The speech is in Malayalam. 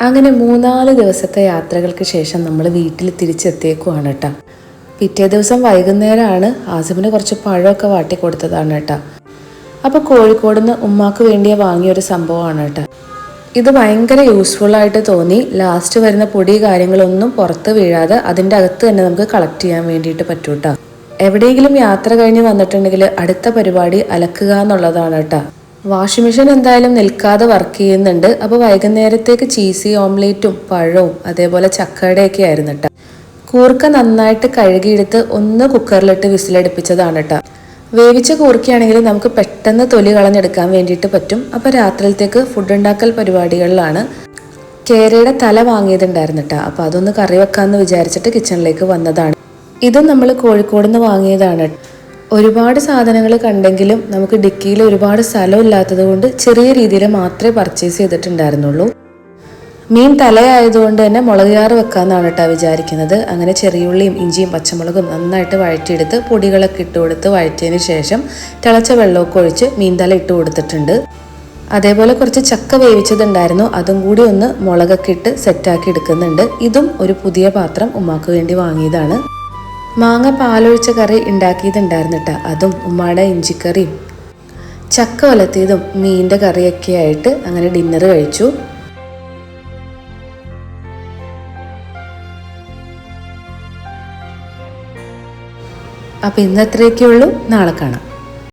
അങ്ങനെ 3-4 ദിവസത്തെ യാത്രകൾക്ക് ശേഷം നമ്മൾ വീട്ടിൽ തിരിച്ചെത്തിയേക്കുവാണ് കേട്ടോ. പിറ്റേ ദിവസം വൈകുന്നേരമാണ് ആസിമിന് കുറച്ച് പഴമൊക്കെ വാട്ടി കൊടുത്തതാണ് കേട്ടോ. അപ്പോൾ കോഴിക്കോട് നിന്ന് ഉമ്മാക്ക് വേണ്ടിയ വാങ്ങിയൊരു സംഭവമാണ് കേട്ടോ. ഇത് ഭയങ്കര യൂസ്ഫുള്ളായിട്ട് തോന്നി. ലാസ്റ്റ് വരുന്ന പൊടി കാര്യങ്ങളൊന്നും പുറത്ത് വീഴാതെ അതിൻ്റെ അകത്ത് തന്നെ നമുക്ക് കളക്ട് ചെയ്യാൻ വേണ്ടിയിട്ട് പറ്റൂ കേട്ടോ. എവിടെയെങ്കിലും യാത്ര കഴിഞ്ഞ് വന്നിട്ടുണ്ടെങ്കിൽ അടുത്ത പരിപാടി അലക്കുക എന്നുള്ളതാണ് കേട്ടോ. വാഷിംഗ് മെഷീൻ എന്തായാലും നിൽക്കാതെ വർക്ക് ചെയ്യുന്നുണ്ട്. അപ്പോൾ വൈകുന്നേരത്തേക്ക് ചീസി ഓംലേറ്റും പഴവും അതേപോലെ ചക്കയുടെയൊക്കെ ആയിരുന്നു കേട്ടോ. കൂർക്ക നന്നായിട്ട് കഴുകിയെടുത്ത് ഒന്ന് കുക്കറിലിട്ട് വിസിലടുപ്പിച്ചതാണ് കേട്ടോ. വേവിച്ച കൂർക്കയാണെങ്കിൽ നമുക്ക് പെട്ടെന്ന് തൊലി കളഞ്ഞെടുക്കാൻ വേണ്ടിയിട്ട് പറ്റും. അപ്പോൾ രാത്രിയിലത്തേക്ക് ഫുഡ് ഉണ്ടാക്കൽ പരിപാടികളിലാണ്. കേരയുടെ തല വാങ്ങിയതുണ്ടായിരുന്നു കേട്ടോ. അപ്പോൾ അതൊന്ന് കറി വെക്കാമെന്ന് വിചാരിച്ചിട്ട് കിച്ചണിലേക്ക് വന്നതാണ്. ഇതും നമ്മൾ കോഴിക്കോട് നിന്ന് വാങ്ങിയതാണ്. ഒരുപാട് സാധനങ്ങൾ കണ്ടെങ്കിലും നമുക്ക് ഡിക്കിയിൽ ഒരുപാട് സ്ഥലം ഇല്ലാത്തത് കൊണ്ട് ചെറിയ രീതിയിൽ മാത്രമേ പർച്ചേസ് ചെയ്തിട്ടുണ്ടായിരുന്നുള്ളൂ. മീൻ തലയായതുകൊണ്ട് തന്നെ മുളക് ചാറ് വെക്കാമെന്നാണ് കേട്ടോ വിചാരിക്കുന്നത്. അങ്ങനെ ചെറിയുള്ളിയും ഇഞ്ചിയും പച്ചമുളകും നന്നായിട്ട് വഴറ്റിയെടുത്ത് പൊടികളൊക്കെ ഇട്ട് കൊടുത്ത് വഴറ്റിയതിന് ശേഷം തിളച്ച വെള്ളമൊക്കെ ഒഴിച്ച് മീൻ തല ഇട്ട് കൊടുത്തിട്ടുണ്ട്. അതേപോലെ കുറച്ച് ചക്ക വേവിച്ചതുണ്ടായിരുന്നു, അതും കൂടി ഒന്ന് മുളകൊക്കെ ഇട്ട് സെറ്റാക്കി എടുക്കുന്നുണ്ട്. ഇതും ഒരു പുതിയ പാത്രം ഉമ്മാക്ക് വേണ്ടി വാങ്ങിയതാണ്. മാങ്ങ പാലൊഴിച്ച കറി ഉണ്ടാക്കിയതുണ്ടായിരുന്നു കേട്ടോ. അതും ഉമ്മയുടെ ഇഞ്ചിക്കറിയും ചക്ക ഒലത്തിയതും മീനിൻ്റെ കറിയൊക്കെ ആയിട്ട് അങ്ങനെ ഡിന്നർ കഴിച്ചു. അപ്പോൾ ഇന്ന് അത്രയൊക്കെ ഉള്ളൂ. നാളെ കാണാം.